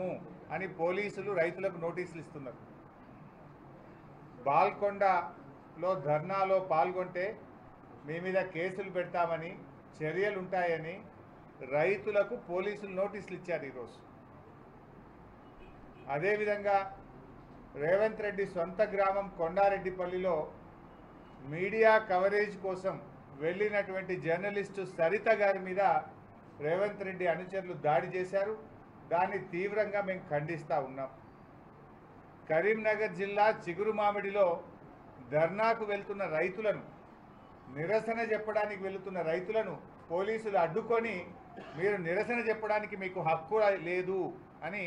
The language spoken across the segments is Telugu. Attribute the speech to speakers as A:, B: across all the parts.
A: చేస్తాము అని పోలీసులు రైతులకు నోటీసులు ఇస్తున్నారు. బాల్కొండలో ధర్నాలో పాల్గొంటే మీ మీద కేసులు పెడతామని, చర్యలు ఉంటాయని రైతులకు పోలీసులు నోటీసులు ఇచ్చారు ఈరోజు. అదేవిధంగా రేవంత్ రెడ్డి సొంత గ్రామం కొండారెడ్డిపల్లిలో మీడియా కవరేజ్ కోసం వెళ్ళినటువంటి జర్నలిస్టు సరిత గారి మీద రేవంత్ రెడ్డి అనుచరులు దాడి చేశారు. దాన్ని తీవ్రంగా మేము ఖండిస్తూ ఉన్నాం. కరీంనగర్ జిల్లా చిగురుమామిడిలో ధర్నాకు వెళ్తున్న రైతులను, నిరసన చెప్పడానికి వెళుతున్న రైతులను పోలీసులు అడ్డుకొని మీరు నిరసన చెప్పడానికి మీకు హక్కు లేదు అని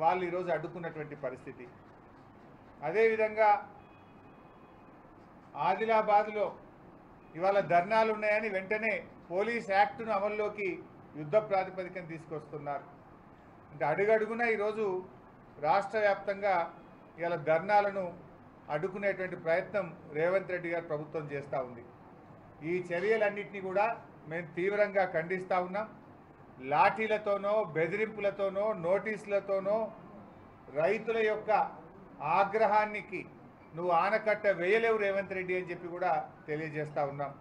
A: వాళ్ళు ఈరోజు అడ్డుకున్నటువంటి పరిస్థితి. అదేవిధంగా ఆదిలాబాద్లో ఇవాళ ధర్నాలు ఉన్నాయని వెంటనే పోలీస్ యాక్టును అమల్లోకి యుద్ధ ప్రాతిపదికన తీసుకొస్తున్నారు. అంటే అడుగడుగున ఈరోజు రాష్ట్ర వ్యాప్తంగా ఇవాళ ధర్నాలను అడ్డుకునేటువంటి ప్రయత్నం రేవంత్ రెడ్డి గారు ప్రభుత్వం చేస్తూ ఉంది. ఈ చర్యలన్నింటినీ కూడా మేము తీవ్రంగా ఖండిస్తూ ఉన్నాం. లాఠీలతోనో, బెదిరింపులతోనో, నోటీసులతోనో రైతుల యొక్క ఆగ్రహానికి నువ్వు ఆనకట్ట వేయలేవు రేవంత్ రెడ్డి అని చెప్పి కూడా తెలియజేస్తూ ఉన్నాం.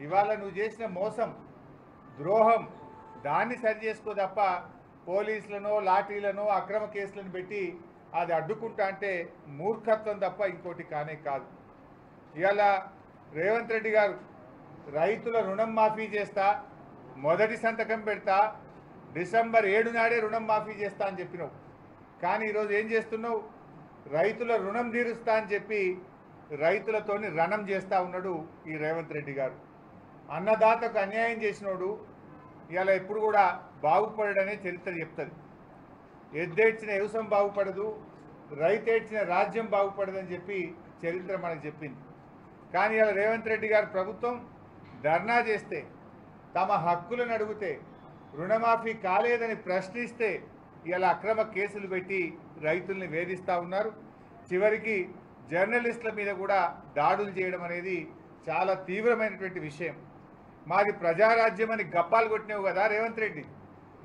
A: ఇవాళ నువ్వు చేసిన మోసం, ద్రోహం, దాన్ని సరి చేసుకో తప్ప పోలీసులను, లాఠీలను, అక్రమ కేసులను పెట్టి అది అడ్డుకుంటా అంటే మూర్ఖత్వం తప్ప ఇంకోటి కానే కాదు. ఇవాళ రేవంత్ రెడ్డి గారు రైతుల రుణం మాఫీ చేస్తా, మొదటి సంతకం పెడతా, డిసెంబర్ 7 నాడే రుణం మాఫీ చేస్తా అని చెప్పినావు. కానీ ఈరోజు ఏం చేస్తున్నావు? రైతుల రుణం తీరుస్తా అని చెప్పి రైతులతోని రణం చేస్తూ ఉన్నాడు ఈ రేవంత్ రెడ్డి గారు. అన్నదాతకు అన్యాయం చేసినోడు ఇవాళ ఎప్పుడు కూడా బాగుపడడనే చరిత్ర చెప్తుంది. ఎద్దేడ్చిన వ్యవసాయం బాగుపడదు, రైతేడ్చిన రాజ్యం బాగుపడదని చెప్పి చరిత్ర మనకు చెప్పింది. కానీ ఇవాళ రేవంత్ రెడ్డి గారు ప్రభుత్వం ధర్నా చేస్తే, తమ హక్కులను అడిగితే, రుణమాఫీ కాలేదని ప్రశ్నిస్తే ఇలా అక్రమ కేసులు పెట్టి రైతుల్ని వేధిస్తూ ఉన్నారు. చివరికి జర్నలిస్టుల మీద కూడా దాడులు చేయడం అనేది చాలా తీవ్రమైనటువంటి విషయం. మాది ప్రజారాజ్యం అని గప్పాలు కొట్టినావు కదా రేవంత్ రెడ్డి.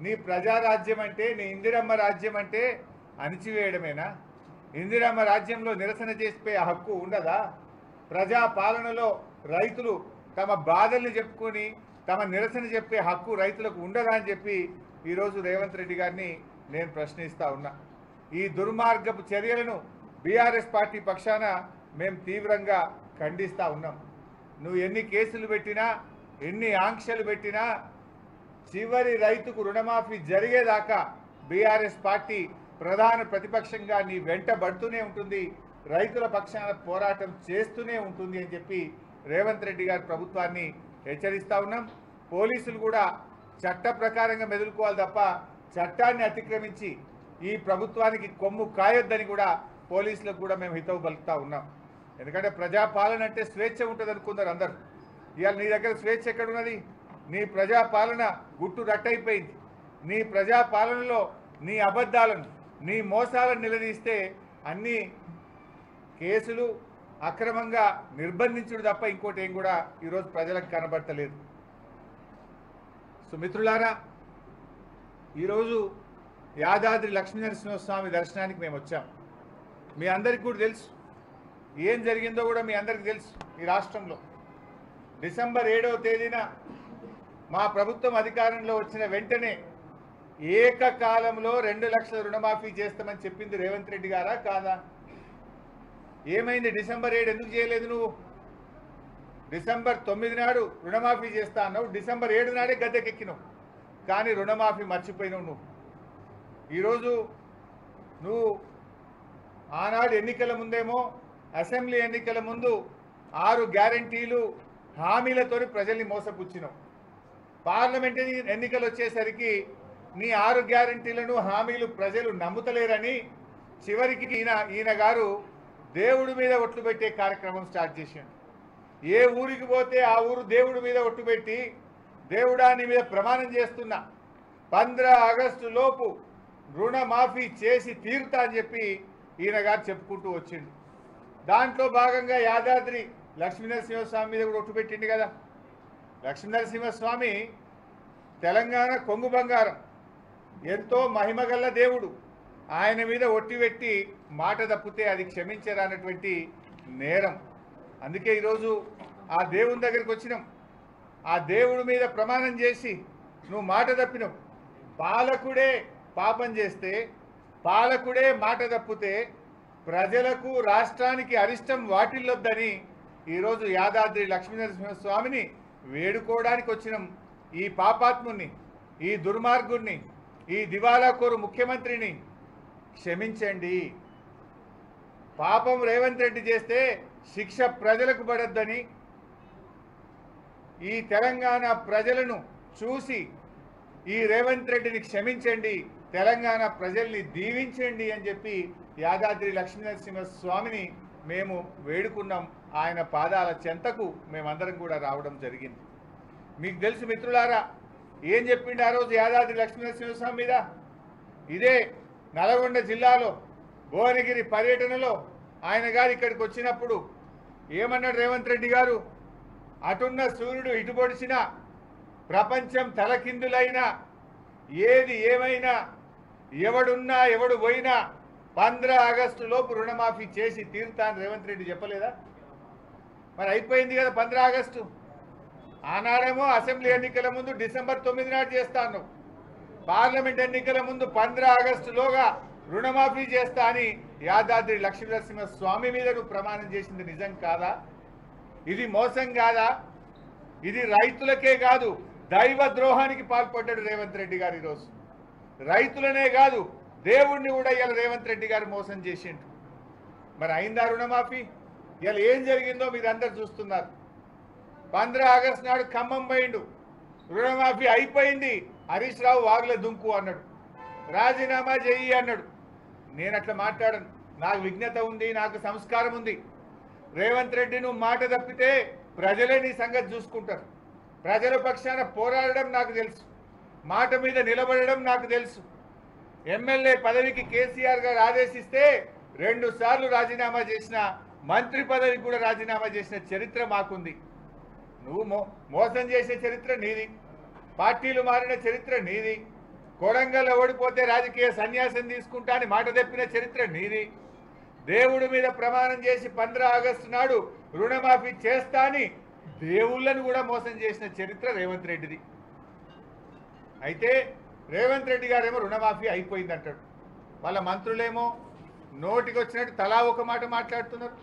A: నీ ప్రజారాజ్యం అంటే, నీ ఇందిరమ్మ రాజ్యం అంటే అణిచివేయడమేనా? ఇందిరమ్మ రాజ్యంలో నిరసన చేసే హక్కు ఉండదా? ప్రజా పాలనలో రైతులు తమ బాధల్ని చెప్పుకొని తమ నిరసన చెప్పే హక్కు రైతులకు ఉండదా అని చెప్పి ఈరోజు రేవంత్ రెడ్డి గారిని నేను ప్రశ్నిస్తూ ఉన్నా. ఈ దుర్మార్గపు చర్యలను బీఆర్ఎస్ పార్టీ పక్షాన మేము తీవ్రంగా ఖండిస్తూ ఉన్నాం. నువ్వు ఎన్ని కేసులు పెట్టినా, ఎన్ని ఆంక్షలు పెట్టినా, చివరి రైతుకు రుణమాఫీ జరిగేదాకా బీఆర్ఎస్ పార్టీ ప్రధాన ప్రతిపక్షంగా నీ వెంట పడుతూనే ఉంటుంది, రైతుల పక్షాన పోరాటం చేస్తూనే ఉంటుంది అని చెప్పి రేవంత్ రెడ్డి గారి ప్రభుత్వాన్ని హెచ్చరిస్తూ ఉన్నాం. పోలీసులు కూడా చట్ట ప్రకారంగా మెదులుకోవాలి తప్ప చట్టాన్ని అతిక్రమించి ఈ ప్రభుత్వానికి కొమ్ము కాయొద్దని కూడా పోలీసులకు కూడా మేము హితవు పలుకుతూ ఉన్నాం. ఎందుకంటే ప్రజాపాలన అంటే స్వేచ్ఛ ఉంటుంది అనుకున్నారు అందరు. ఇవాళ నీ దగ్గర స్వేచ్ఛ ఎక్కడున్నది? నీ ప్రజాపాలన గుట్టు రట్టయిపోయింది. నీ ప్రజాపాలనలో నీ అబద్ధాలను, నీ మోసాలను నిలదీస్తే అన్ని కేసులు, అక్రమంగా నిర్బంధించుడు తప్ప ఇంకోటి ఏం కూడా ఈరోజు ప్రజలకు కనబడతలేదు. సో మిత్రులారా, ఈరోజు యాదాద్రి లక్ష్మీనరసింహస్వామి దర్శనానికి మేము వచ్చాం. మీ అందరికీ కూడా తెలుసు ఏం జరిగిందో కూడా మీ అందరికీ తెలుసు. ఈ రాష్ట్రంలో డిసెంబర్ 7వ తేదీన మా ప్రభుత్వం అధికారంలో వచ్చిన వెంటనే ఏకకాలంలో 2 లక్షల రుణమాఫీ చేస్తామని చెప్పింది రేవంత్ రెడ్డి గారా కాదా? ఏమైంది? డిసెంబర్ 7 ఎందుకు చేయలేదు నువ్వు? డిసెంబర్ 9 నాడు రుణమాఫీ చేస్తా అన్నావు, డిసెంబర్ 7 నాడే గద్దెకెక్కినావు. కానీ రుణమాఫీ మర్చిపోయినావు నువ్వు. ఈరోజు నువ్వు ఆనాడు ఎన్నికల ముందేమో, అసెంబ్లీ ఎన్నికల ముందు 6 గ్యారంటీలు హామీలతో ప్రజల్ని మోసపుచ్చినావు. పార్లమెంట్ ఎన్నికలు వచ్చేసరికి నీ 6 గ్యారంటీలను, హామీలు ప్రజలు నమ్ముతలేరని చివరికి ఈయన గారు దేవుడి మీద ఒట్లు పెట్టే కార్యక్రమం స్టార్ట్ చేశాడు. ఏ ఊరికి పోతే ఆ ఊరు దేవుడి మీద ఒట్టు పెట్టి, దేవుడా నీ మీద ప్రమాణం చేస్తున్నా 15 ఆగస్టు లోపు రుణమాఫీ చేసి తీరుతా అని చెప్పి ఈయన గారు చెప్పుకుంటూ వచ్చిండు. దాంట్లో భాగంగా యాదాద్రి లక్ష్మీనరసింహస్వామి మీద కూడా ఒట్టు పెట్టిండు కదా. లక్ష్మీనరసింహస్వామి తెలంగాణ కొంగు బంగారం. ఎంతో మహిమగల్ల దేవుడు. ఆయన మీద ఒట్టి పెట్టి మాట తప్పితే అది క్షమించరానటువంటి నేరం. అందుకే ఈరోజు ఆ దేవుని దగ్గరికి వచ్చినాం. ఆ దేవుడి మీద ప్రమాణం చేసి నువ్వు మాట తప్పినావు. పాలకుడే పాపం చేస్తే, పాలకుడే మాట తప్పితే ప్రజలకు రాష్ట్రానికి అరిష్టం వాటిల్లొద్దని ఈరోజు యాదాద్రి లక్ష్మీనరసింహస్వామిని వేడుకోవడానికి వచ్చినాం. ఈ పాపాత్ముని, ఈ దుర్మార్గుణ్ణి, ఈ దివాలాకోరు ముఖ్యమంత్రిని క్షమించండి. పాపం రేవంత్ రెడ్డి చేస్తే శిక్ష ప్రజలకు పడొద్దని, ఈ తెలంగాణ ప్రజలను చూసి ఈ రేవంత్ రెడ్డిని క్షమించండి, తెలంగాణ ప్రజల్ని దీవించండి అని చెప్పి యాదాద్రి లక్ష్మీనరసింహస్వామిని మేము వేడుకున్నాం. ఆయన పాదాల చెంతకు మేమందరం కూడా రావడం జరిగింది. మీకు తెలుసు మిత్రులారా, ఏం చెప్పిండు ఆ రోజు యాదాద్రి లక్ష్మీనరసింహస్వామి మీద? ఇదే నల్గొండ జిల్లాలో భువనగిరి పర్యటనలో ఆయన గారు ఇక్కడికి వచ్చినప్పుడు ఏమన్నాడు రేవంత్ రెడ్డి గారు? అటున్న సూర్యుడు ఇటు పొడిచినా, ప్రపంచం తలకిందులైనా, ఏది ఏమైనా, ఎవడున్నా ఎవడు పోయినా 15 ఆగస్టు లోపు రుణమాఫీ చేసి తీరుతాను రేవంత్ రెడ్డి చెప్పలేదా? మరి అయిపోయింది కదా 15 ఆగస్టు. ఆనాడేమో అసెంబ్లీ ఎన్నికల ముందు డిసెంబర్ 9 నాడు చేస్తాను, పార్లమెంట్ ఎన్నికల ముందు 15 ఆగస్టులోగా రుణమాఫీ చేస్తా అని యాదాద్రి లక్ష్మీనరసింహస్వామి మీద నువ్వు ప్రమాణం చేసింది నిజం కాదా? ఇది మోసం కాదా? ఇది రైతులకే కాదు, దైవ ద్రోహానికి పాల్పడ్డాడు రేవంత్ రెడ్డి గారు. ఈరోజు రైతులనే కాదు, దేవుణ్ణి కూడా ఇలా రేవంత్ రెడ్డి గారు మోసం చేసిండు. మరి అయిందా రుణమాఫీ? ఇలా ఏం జరిగిందో మీరు అందరు చూస్తున్నారు. 15 ఆగస్టు నాడు ఖమ్మం పోయిండు, రుణమాఫీ అయిపోయింది, హరీష్ రావు వాగుల దుంకు అన్నాడు, రాజీనామా చెయ్యి అన్నాడు. నేను అట్లా మాట్లాడను, నాకు విజ్ఞత ఉంది, నాకు సంస్కారం ఉంది. రేవంత్ రెడ్డి నువ్వు మాట తప్పితే ప్రజలే నీ సంగతి చూసుకుంటారు. ప్రజల పక్షాన పోరాడడం నాకు తెలుసు, మాట మీద నిలబడడం నాకు తెలుసు. ఎమ్మెల్యే పదవికి కేసీఆర్ గారు ఆదేశిస్తే 2 సార్లు రాజీనామా చేసిన, మంత్రి పదవికి కూడా రాజీనామా చేసిన చరిత్ర మాకుంది. నువ్వు మోసం చేసే చరిత్ర నీది, పార్టీలు మారిన చరిత్ర నీది, కొడంగల్లో ఓడిపోతే రాజకీయ సన్యాసం తీసుకుంటా అని మాట తప్పిన చరిత్ర నీది, దేవుడి మీద ప్రమాణం చేసి 15 ఆగస్టు నాడు రుణమాఫీ చేస్తా అని దేవుళ్ళను కూడా మోసం చేసిన చరిత్ర రేవంత్ రెడ్డిది. అయితే రేవంత్ రెడ్డి గారేమో రుణమాఫీ అయిపోయిందంటాడు, వాళ్ళ మంత్రులేమో నోటికి వచ్చినట్టు తలా ఒక మాట మాట్లాడుతున్నారు.